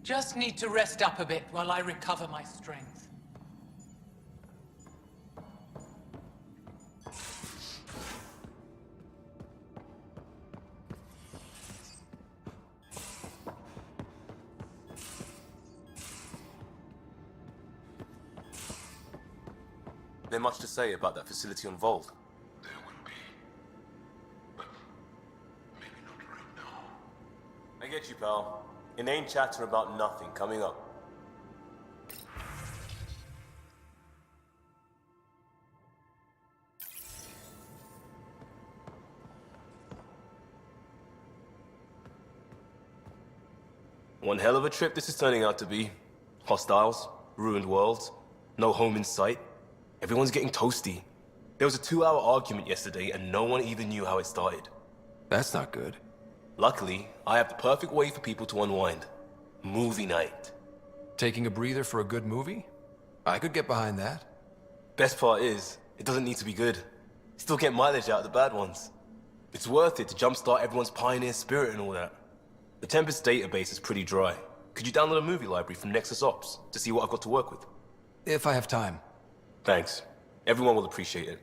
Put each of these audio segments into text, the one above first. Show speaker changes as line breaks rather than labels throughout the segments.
Just need to rest up a bit while I recover my strength.
There much to say about that facility on Vault?
There will be. But maybe not right now.
I get you, pal. Inane chatter about nothing coming up. One hell of a trip this is turning out to be. Hostiles, ruined worlds, no home in sight. Everyone's getting toasty. There was a 2-hour argument yesterday and no one even knew how it started.
That's not good.
Luckily, I have the perfect way for people to unwind. Movie night.
Taking a breather for a good movie? I could get behind that.
Best part is, it doesn't need to be good. Still get mileage out of the bad ones. It's worth it to jumpstart everyone's pioneer spirit and all that. The Tempest database is pretty dry. Could you download a movie library from Nexus Ops to see what I've got to work with?
If I have time.
Thanks. Everyone will appreciate it.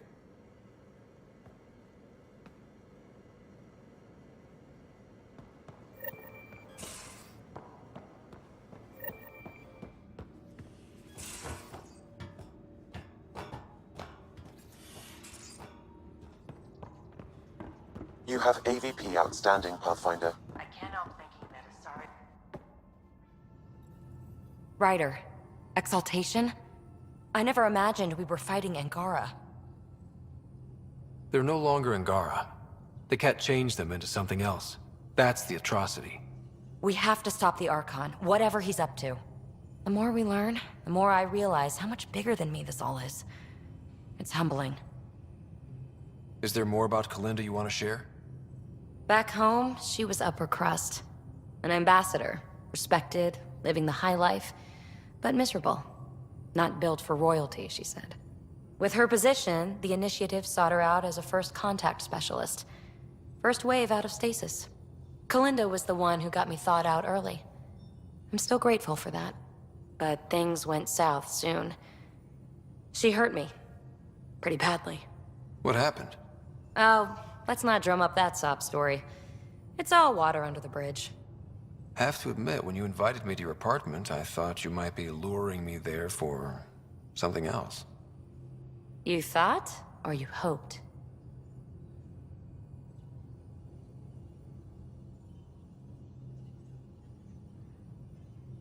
You have AVP outstanding, Pathfinder.
I can't help thinking that it started.
Ryder, Exaltation? I never imagined we were fighting Angara.
They're no longer Angara. The cat changed them into something else. That's the atrocity.
We have to stop the Archon, whatever he's up to. The more we learn, the more I realize how much bigger than me this all is. It's humbling.
Is there more about Kalinda you want to share?
Back home, she was upper crust. An ambassador, respected, living the high life, but miserable. Not built for royalty, she said. With her position, the Initiative sought her out as a first contact specialist. First wave out of stasis. Kalinda was the one who got me thawed out early. I'm still grateful for that. But things went south soon. She hurt me. Pretty badly.
What happened?
Oh, let's not drum up that sob story. It's all water under the bridge.
Have to admit, when you invited me to your apartment, I thought you might be luring me there for something else.
You thought, or you hoped?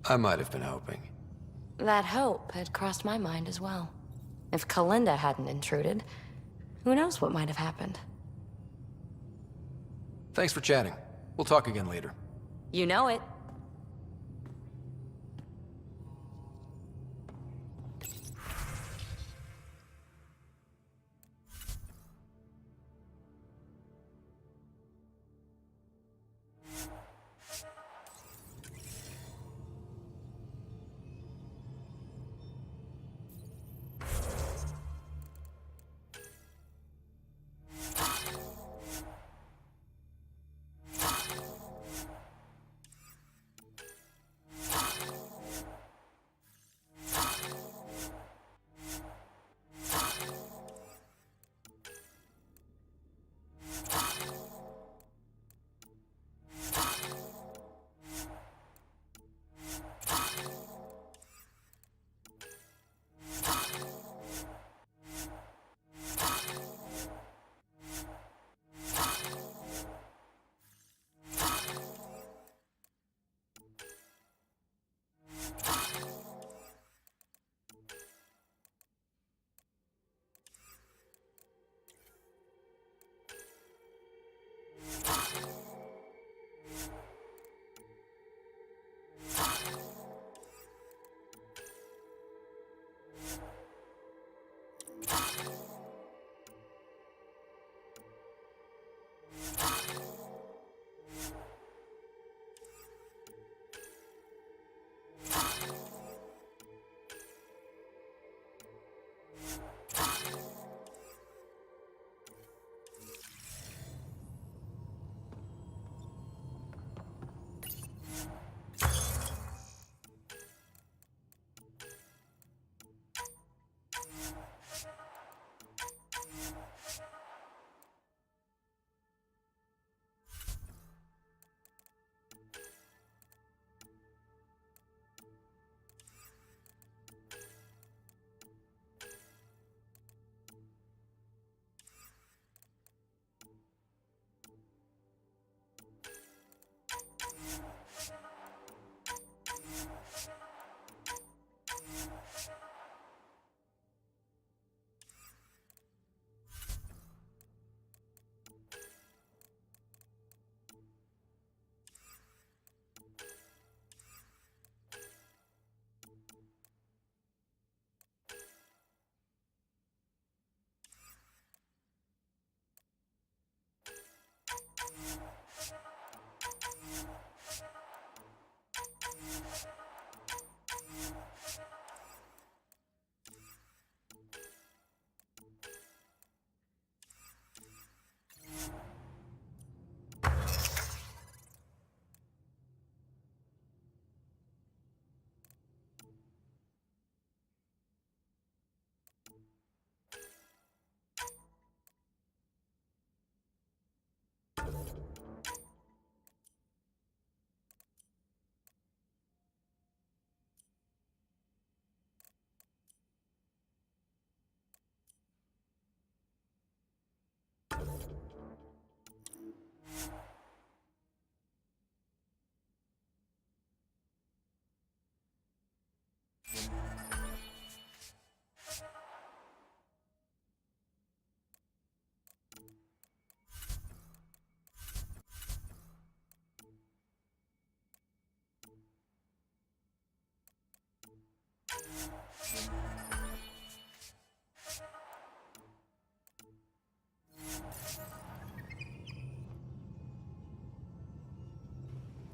I might have been hoping.
That hope had crossed my mind as well. If Kalinda hadn't intruded, who knows what might have happened.
Thanks for chatting. We'll talk again later.
You know it.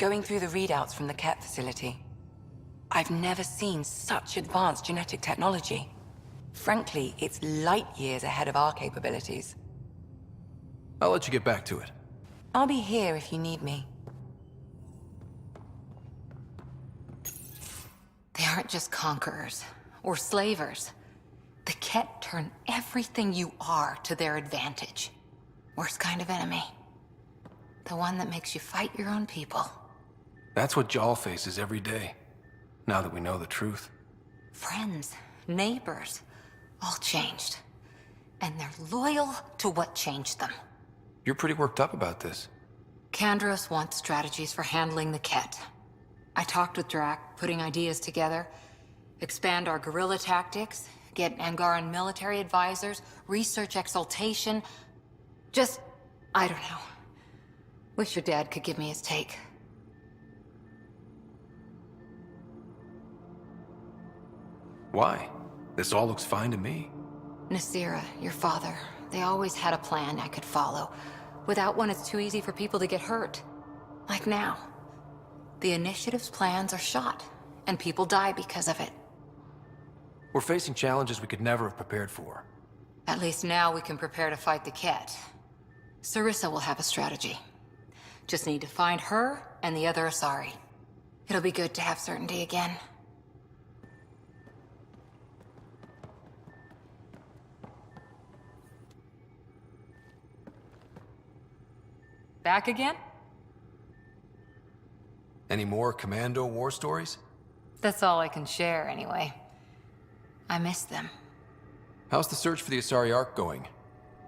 Going through the readouts from the Ket facility, I've never seen such advanced genetic technology. Frankly, it's light years ahead of our capabilities.
I'll let you get back to it.
I'll be here if you need me. They aren't just conquerors or slavers. The Ket turn everything you are to their advantage. Worst kind of enemy. The one that makes you fight your own people.
That's what Jal faces every day, now that we know the truth.
Friends, neighbors, all changed. And they're loyal to what changed them.
You're pretty worked up about this.
Kandros wants strategies for handling the Ket. I talked with Drac, putting ideas together. Expand our guerrilla tactics, get Angaran military advisors, research exaltation. Just, I don't know. Wish your dad could give me his take.
Why? This all looks fine to me.
Nasira, your father, they always had a plan I could follow. Without one, it's too easy for people to get hurt. Like now. The Initiative's plans are shot, and people die because of it.
We're facing challenges we could never have prepared for.
At least now we can prepare to fight the Ket. Sarissa will have a strategy. Just need to find her and the other Asari. It'll be good to have certainty again. Back again?
Any more Commando war stories?
That's all I can share, anyway. I miss them.
How's the search for the Asari Ark going?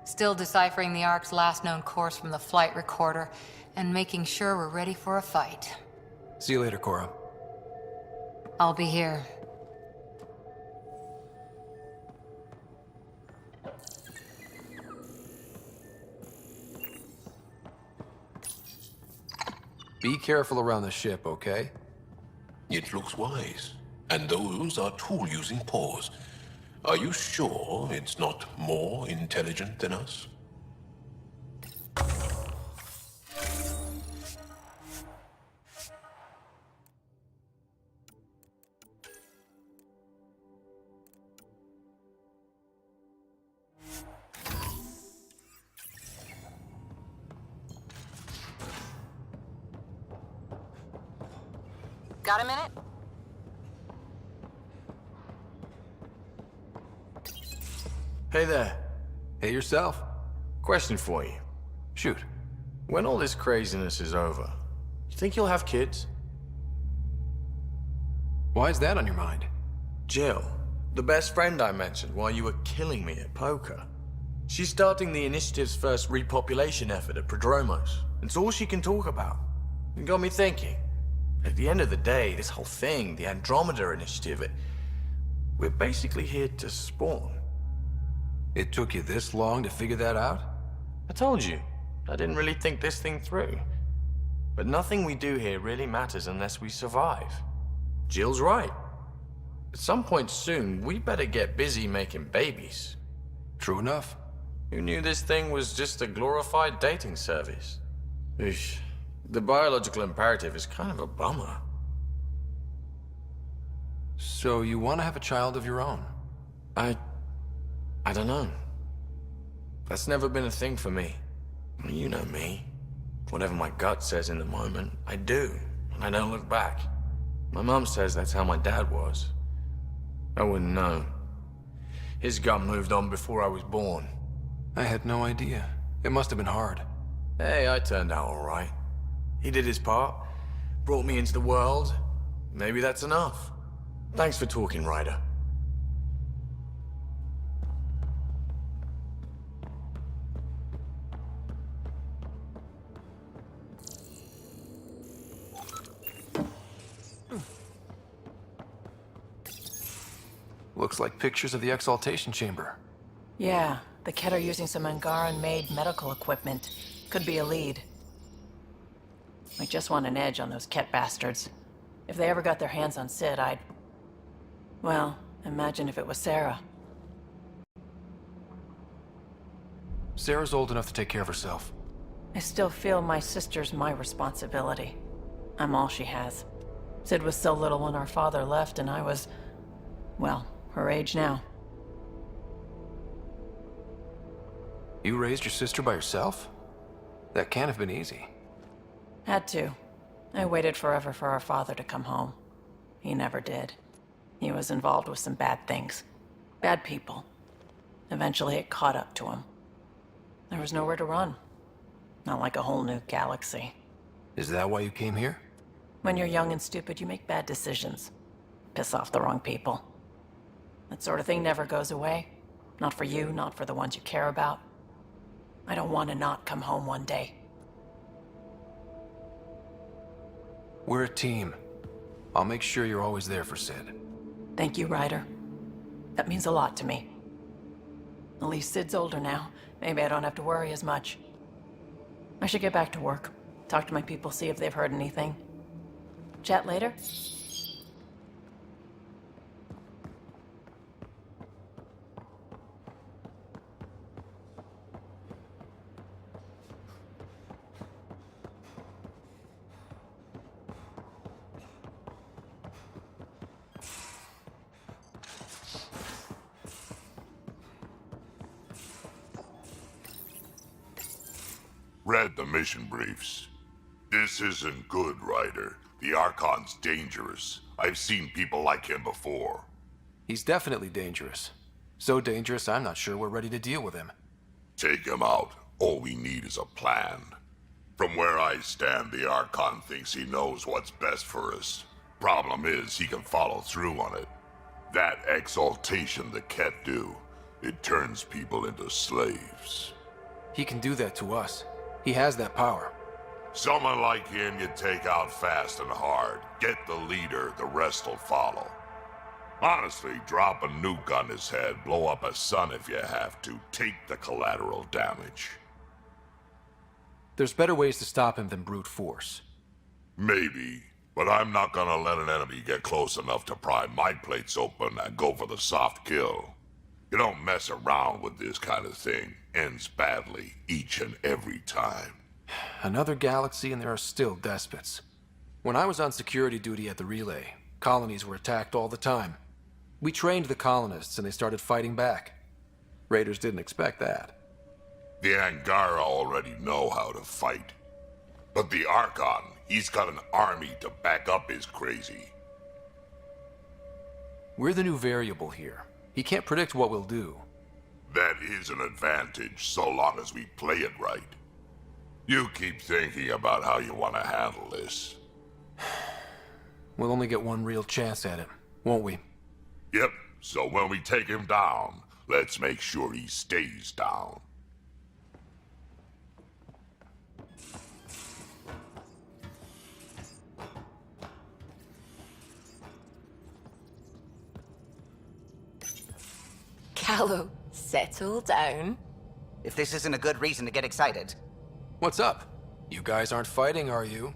Still deciphering the Ark's last known course from the flight recorder, and making sure we're ready for a fight.
See you later, Cora.
I'll be here.
Be careful around the ship, okay?
It looks wise. And those are tool-using paws. Are you sure it's not more intelligent than us?
Got a minute?
Hey there.
Hey yourself.
Question for you.
Shoot.
When all this craziness is over, you think you'll have kids?
Why is that on your mind?
Jill, the best friend I mentioned while you were killing me at poker. She's starting the Initiative's first repopulation effort at Prodromos. It's all she can talk about. It got me thinking. At the end of the day, this whole thing, the Andromeda Initiative, we're basically here to spawn.
It took you this long to figure that out?
I told you, I didn't really think this thing through. But nothing we do here really matters unless we survive. Jill's right. At some point soon, we better get busy making babies.
True enough.
Who knew this thing was just a glorified dating service? Eesh. The biological imperative is kind of a bummer.
So you want to have a child of your own?
I don't know. That's never been a thing for me. You know me. Whatever my gut says in the moment, I do, and I don't look back. My mom says that's how my dad was. I wouldn't know. His gut moved on before I was born.
I had no idea. It must have been hard.
Hey, I turned out all right. He did his part, brought me into the world. Maybe that's enough. Thanks for talking, Ryder.
Looks like pictures of the exaltation chamber.
Yeah, the Ket are using some Angaran-made medical equipment. Could be a lead. I just want an edge on those Ket bastards. If they ever got their hands on Sid, I'd... Well, imagine if it was Sarah.
Sarah's old enough to take care of herself.
I still feel my sister's my responsibility. I'm all she has. Sid was so little when our father left, and I was, well, her age now.
You raised your sister by yourself? That can't have been easy.
Had to. I waited forever for our father to come home. He never did. He was involved with some bad things. Bad people. Eventually it caught up to him. There was nowhere to run. Not like a whole new galaxy.
Is that why you came here?
When you're young and stupid, you make bad decisions. Piss off the wrong people. That sort of thing never goes away. Not for you, not for the ones you care about. I don't want to not come home one day.
We're a team. I'll make sure you're always there for Sid.
Thank you, Ryder. That means a lot to me. At least Sid's older now. Maybe I don't have to worry as much. I should get back to work. Talk to my people, see if they've heard anything. Chat later?
Read the mission briefs. This isn't good, Ryder. The Archon's dangerous. I've seen people like him before.
He's definitely dangerous. So dangerous, I'm not sure we're ready to deal with him.
Take him out. All we need is a plan. From where I stand, the Archon thinks he knows what's best for us. Problem is, he can follow through on it. That exaltation the Ket do, it turns people into slaves.
He can do that to us. He has that power.
Someone like him you take out fast and hard. Get the leader, the rest will follow. Honestly, drop a nuke on his head, blow up a sun if you have to. Take the collateral damage.
There's better ways to stop him than brute force.
Maybe, but I'm not gonna let an enemy get close enough to pry my plates open and go for the soft kill. You don't mess around with this kind of thing. Ends badly, each and every time.
Another galaxy and there are still despots. When I was on security duty at the relay, colonies were attacked all the time. We trained the colonists and they started fighting back. Raiders didn't expect that.
The Angara already know how to fight. But the Archon, he's got an army to back up his crazy.
We're the new variable here. He can't predict what we'll do.
That is an advantage, so long as we play it right. You keep thinking about how you want to handle this.
We'll only get one real chance at him, won't we?
Yep, so when we take him down, let's make sure he stays down.
Callow, settle down.
If this isn't a good reason to get excited.
What's up? You guys aren't fighting, are you?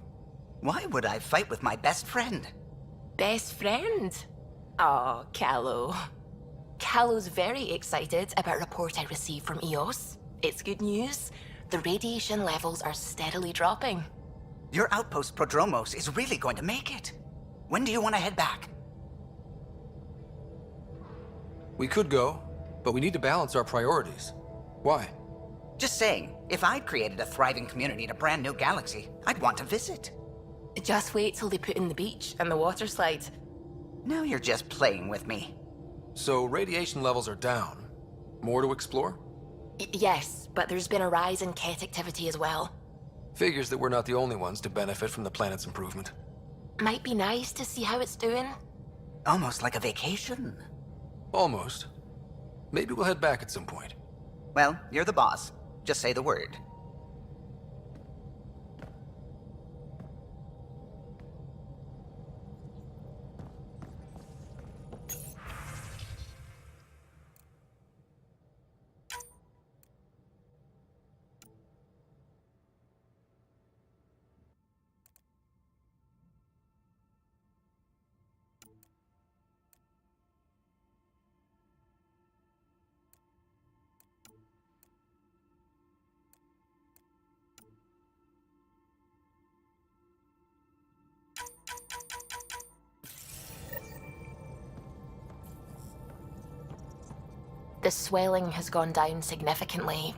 Why would I fight with my best friend?
Best friend? Aw, Callow. Callow's very excited about a report I received from EOS. It's good news. The radiation levels are steadily dropping.
Your outpost Prodromos is really going to make it. When do you want to head back?
We could go, but we need to balance our priorities. Why?
Just saying, if I'd created a thriving community in a brand new galaxy, I'd want to visit.
Just wait till they put in the beach and the water slide.
Now you're just playing with me.
So radiation levels are down. More to explore?
Yes, but there's been a rise in Ket activity as well.
Figures that we're not the only ones to benefit from the planet's improvement.
Might be nice to see how it's doing.
Almost like a vacation.
Almost. Maybe we'll head back at some point.
Well, you're the boss. Just say the word.
The swelling has gone down significantly,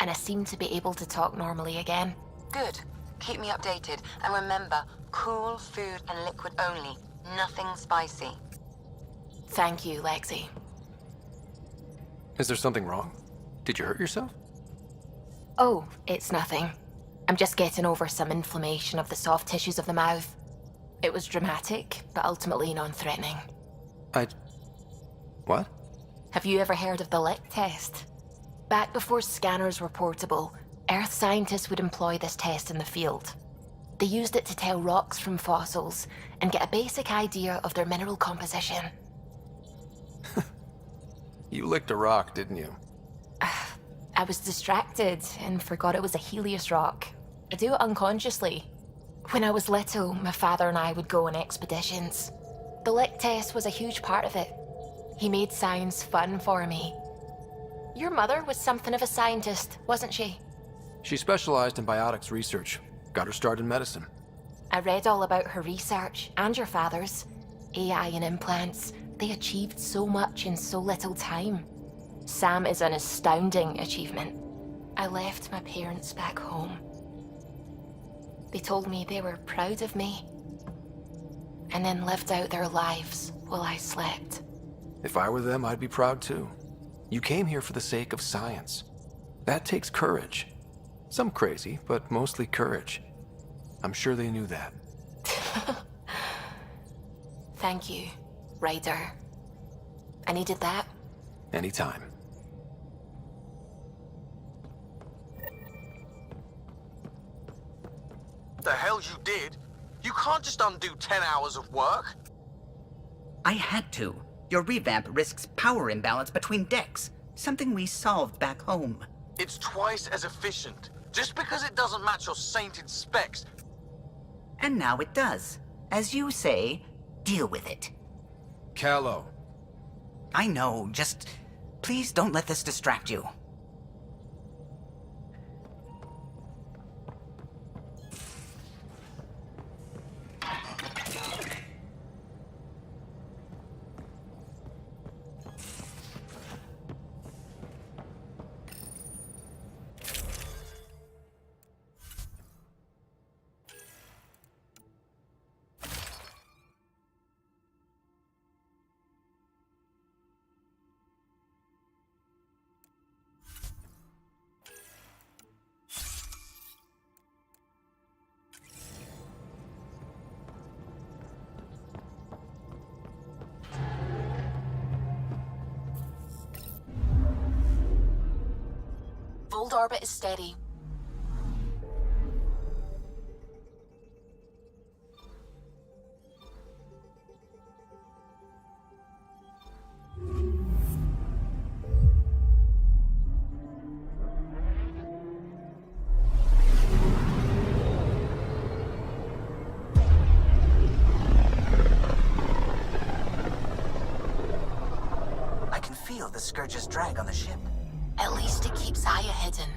and I seem to be able to talk normally again.
Good. Keep me updated. And remember, cool food and liquid only. Nothing spicy.
Thank you, Lexi.
Is there something wrong? Did you hurt yourself?
Oh, it's nothing. I'm just getting over some inflammation of the soft tissues of the mouth. It was dramatic, but ultimately non-threatening.
What?
Have you ever heard of the lick test? Back before scanners were portable, Earth scientists would employ this test in the field. They used it to tell rocks from fossils and get a basic idea of their mineral composition.
You licked a rock, didn't you?
I was distracted and forgot it was a Helios rock. I do it unconsciously. When I was little, my father and I would go on expeditions. The lick test was a huge part of it. He made science fun for me. Your mother was something of a scientist, wasn't she?
She specialized in biotics research. Got her start in medicine.
I read all about her research, and your father's. AI and implants. They achieved so much in so little time. Sam is an astounding achievement. I left my parents back home. They told me they were proud of me, and then lived out their lives while I slept.
If I were them, I'd be proud too. You came here for the sake of science. That takes courage. Some crazy, but mostly courage. I'm sure they knew that.
Thank you, Ryder. I needed that.
Anytime.
The hell you did? You can't just undo 10 hours of work.
I had to. Your revamp risks power imbalance between decks, something we solved back home.
It's twice as efficient. Just because it doesn't match your sainted specs.
And now it does. As you say, deal with it.
Callow.
I know, just please don't let this distract you.
Fold orbit is steady.
I can feel the Scourge's drag on the ship.
At least it keeps Aya hidden.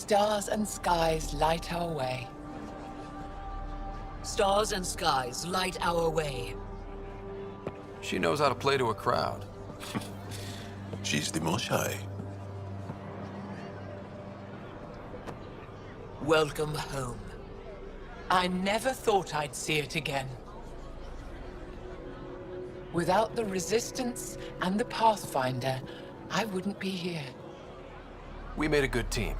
Stars and skies light our way.
Stars and skies light our way.
She knows how to play to a crowd.
She's the more shy.
Welcome home.
I never thought I'd see it again. Without the Resistance and the Pathfinder, I wouldn't be here.
We made a good team.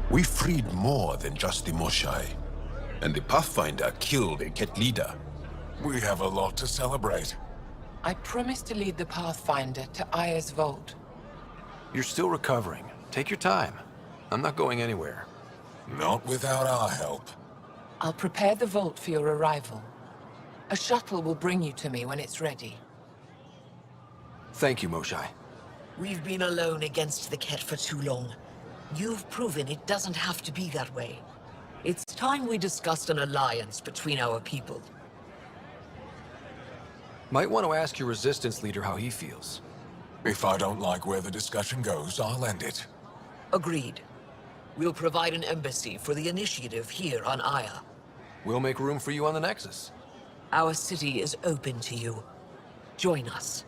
We freed more than just the Moshai. And the Pathfinder killed a Ket leader. We have a lot to celebrate.
I promised to lead the Pathfinder to Aya's vault.
You're still recovering. Take your time. I'm not going anywhere.
Not without our help.
I'll prepare the vault for your arrival. A shuttle will bring you to me when it's ready.
Thank you, Moshai.
We've been alone against the Ket for too long. You've proven it doesn't have to be that way. It's time we discussed an alliance between our people.
Might want to ask your Resistance leader how he feels.
If I don't like where the discussion goes, I'll end it.
Agreed. We'll provide an embassy for the initiative here on Aya.
We'll make room for you on the Nexus.
Our city is open to you. Join us.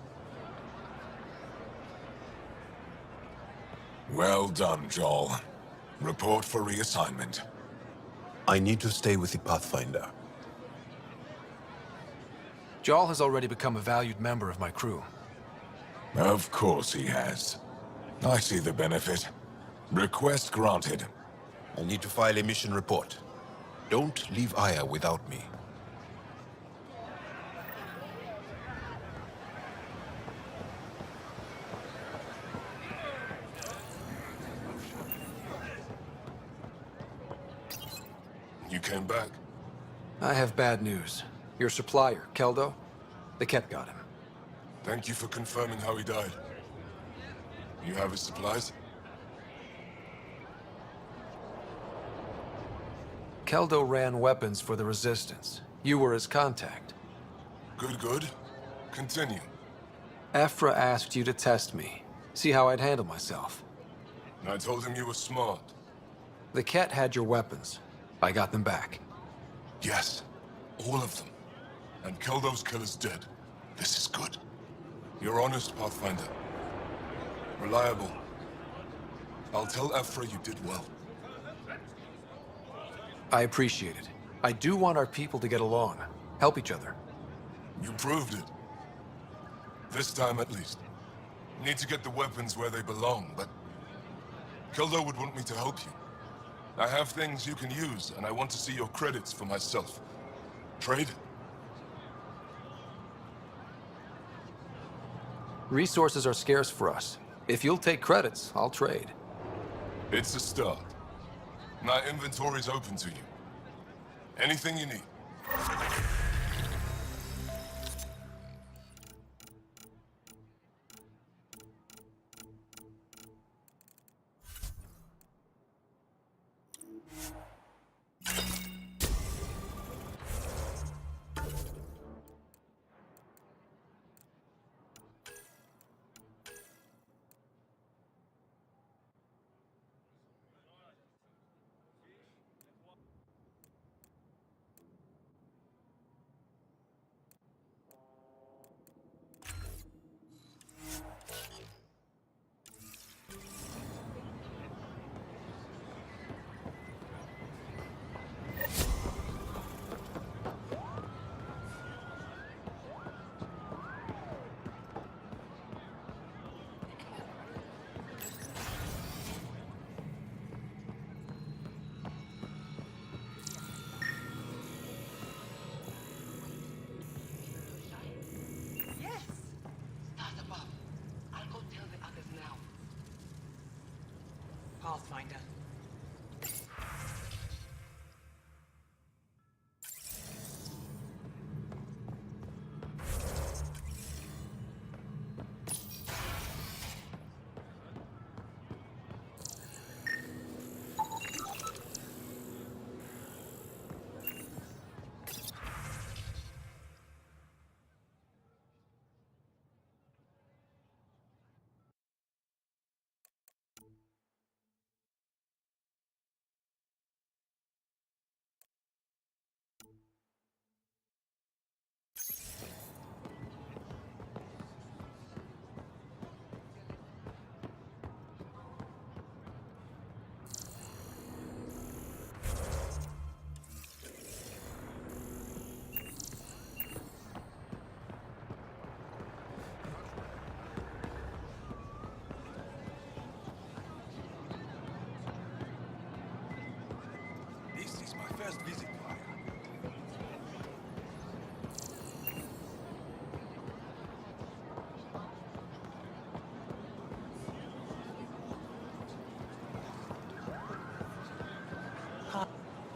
Well done, Joel. Report for reassignment. I need to stay with the Pathfinder.
Jarl has already become a valued member of my crew.
Of course he has. I see the benefit. Request granted. I need to file a mission report. Don't leave Aya without me. You came back?
I have bad news. Your supplier, Keldo, the Ket got him.
Thank you for confirming how he died. You have his supplies?
Keldo ran weapons for the Resistance. You were his contact.
Good, good. Continue.
Afra asked you to test me, see how I'd handle myself.
I told him you were smart.
The Ket had your weapons. I got them back.
Yes, all of them. And Keldo's killer's dead. This is good. You're honest, Pathfinder. Reliable. I'll tell Afra you did well.
I appreciate it. I do want our people to get along, help each other.
You proved it. This time at least. Need to get the weapons where they belong, but Keldo would want me to help you. I have things you can use, and I want to see your credits for myself. Trade?
Resources are scarce for us. If you'll take credits, I'll trade.
It's a start. My inventory's open to you. Anything you need.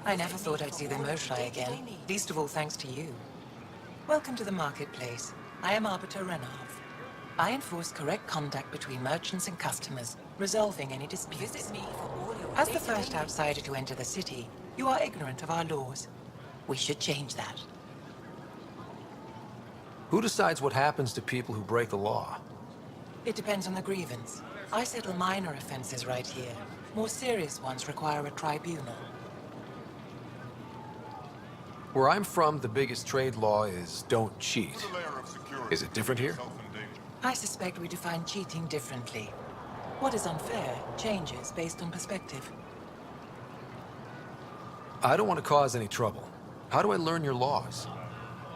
I never thought I'd see the Moshlai again, least of all thanks to you. Welcome to the marketplace. I am Arbiter Renov. I enforce correct conduct between merchants and customers, resolving any disputes. As the first outsider to enter the city, you are ignorant of our laws. We should change that.
Who decides what happens to people who break the law?
It depends on the grievance. I settle minor offenses right here. More serious ones require a tribunal.
Where I'm from, the biggest trade law is don't cheat. Is it different here?
I suspect we define cheating differently. What is unfair changes based on perspective.
I don't want to cause any trouble. How do I learn your laws?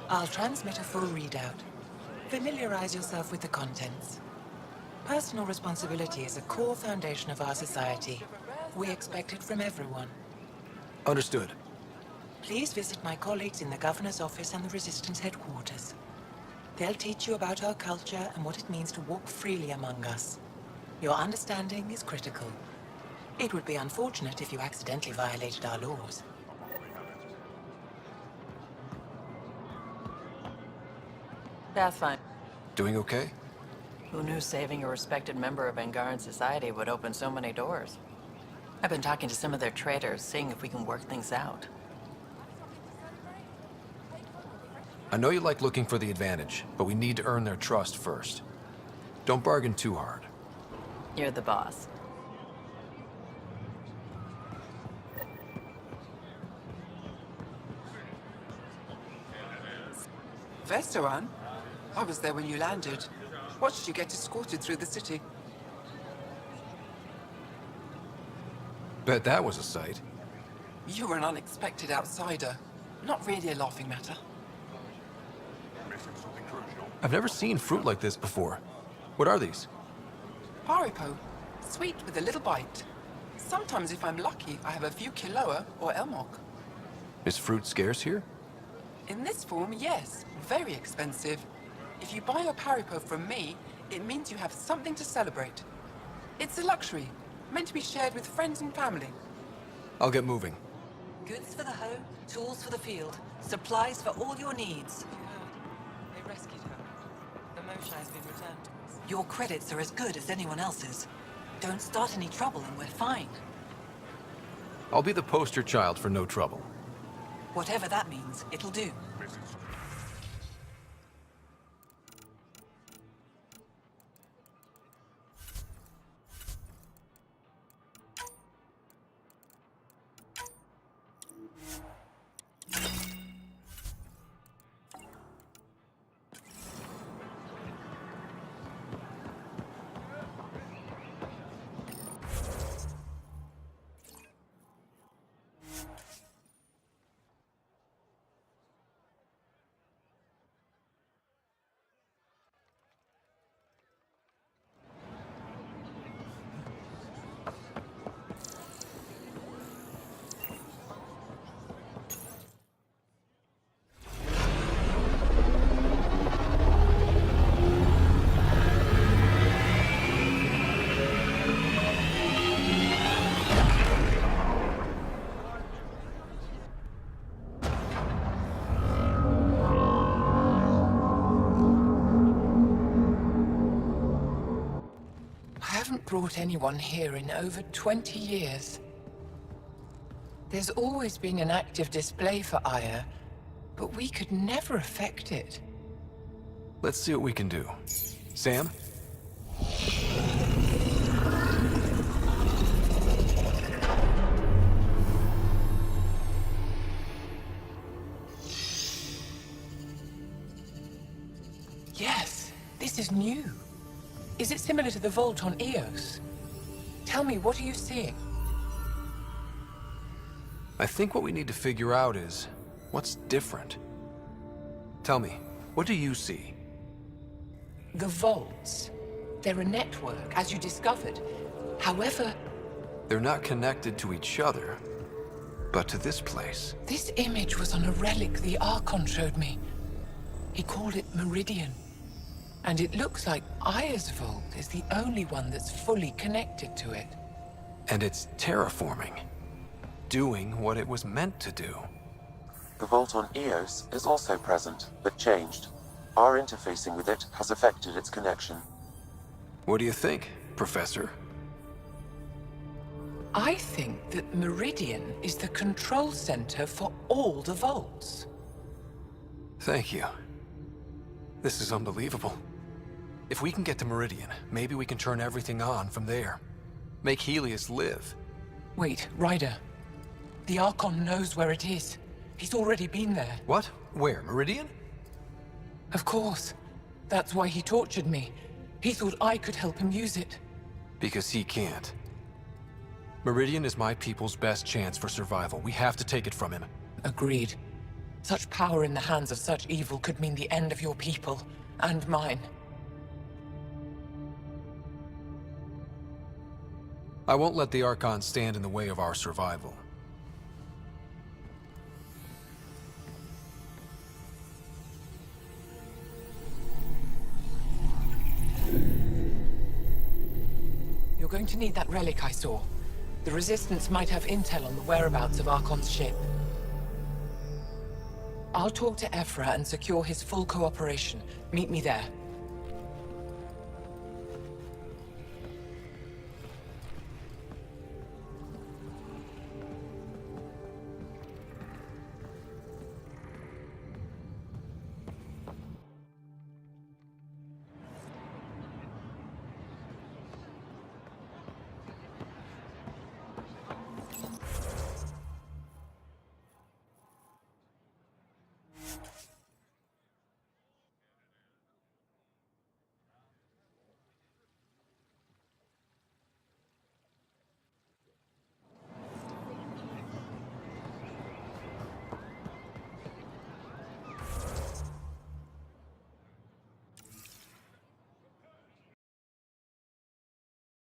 I'll transmit a full readout. Familiarize yourself with the contents. Personal responsibility is a core foundation of our society. We expect it from everyone.
Understood.
Please visit my colleagues in the Governor's office and the Resistance headquarters. They'll teach you about our culture and what it means to walk freely among us. Your understanding is critical. It would be unfortunate if you accidentally violated our laws.
Pathfinder.
Doing okay?
Who knew saving a respected member of Angaran society would open so many doors? I've been talking to some of their traders, seeing if we can work things out.
I know you like looking for the advantage, but we need to earn their trust first. Don't bargain too hard.
You're the boss.
Vestaran? I was there when you landed. Watched you get escorted through the city.
Bet that was a sight.
You were an unexpected outsider. Not really a laughing matter.
I've never seen fruit like this before. What are these?
Paripo. Sweet with a little bite. Sometimes if I'm lucky, I have a few Kiloa or Elmok.
Is fruit scarce here?
In this form, yes. Very expensive. If you buy a Paripo from me, it means you have something to celebrate. It's a luxury, meant to be shared with friends and family.
I'll get moving.
Goods for the home, tools for the field, supplies for all your needs.
They rescued her. The Moshlai has been returned to us.
Your credits are as good as anyone else's. Don't start any trouble and we're fine.
I'll be the poster child for no trouble.
Whatever that means, it'll do.
Brought anyone here in over 20 years. There's always been an active display for ire, but we could never affect it.
Let's see what we can do. Sam?
Yes, this is new. Is it similar to the vault on Eos? Tell me, what are you seeing?
I think what we need to figure out is what's different. Tell me, what do you see?
The vaults. They're a network, as you discovered. However,
they're not connected to each other, but to this place.
This image was on a relic the Archon showed me. He called it Meridian. And it looks like Aya's vault is the only one that's fully connected to it.
And it's terraforming. doing what it was meant to do.
The vault on Eos is also present, but changed. Our interfacing with it has affected its connection.
What do you think, Professor?
I think that Meridian is the control center for all the vaults.
Thank you. This is unbelievable. If we can get to Meridian, maybe we can turn everything on from there. Make Helios live.
Wait, Ryder. The Archon knows where it is. He's already been there.
What? Where? Meridian?
Of course. That's why he tortured me. He thought I could help him use it.
Because he can't. Meridian is my people's best chance for survival. We have to take it from him.
Agreed. Such power in the hands of such evil could mean the end of your people, and mine.
I won't let the Archon stand in the way of our survival.
You're going to need that relic I saw. The Resistance might have intel on the whereabouts of Archon's ship. I'll talk to Ephra and secure his full cooperation. Meet me there.